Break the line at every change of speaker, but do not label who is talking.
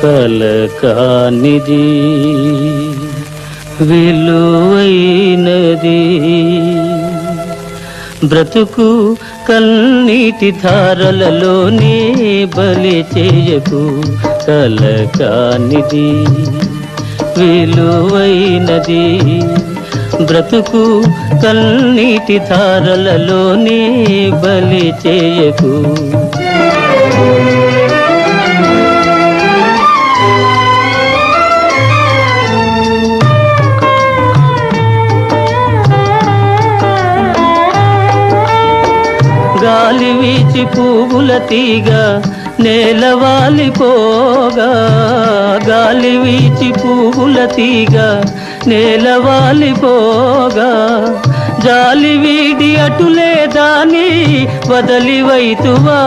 కలకానిది విలువైనది బ్రతుకు కన్నీటి ధారలలోనే బలి చేయకు కలకానిది విలువైనది బ్రతుకు కన్నీటి ధారలలోనే బలి చేయకు గాలి వీచి పువ్వుల తీగ నేలవాలిపోగా గాలి వీచి పువ్వుల తీగ నేలవాలిపోగా జాలి వీడి అటులే దాని వదలివైతువా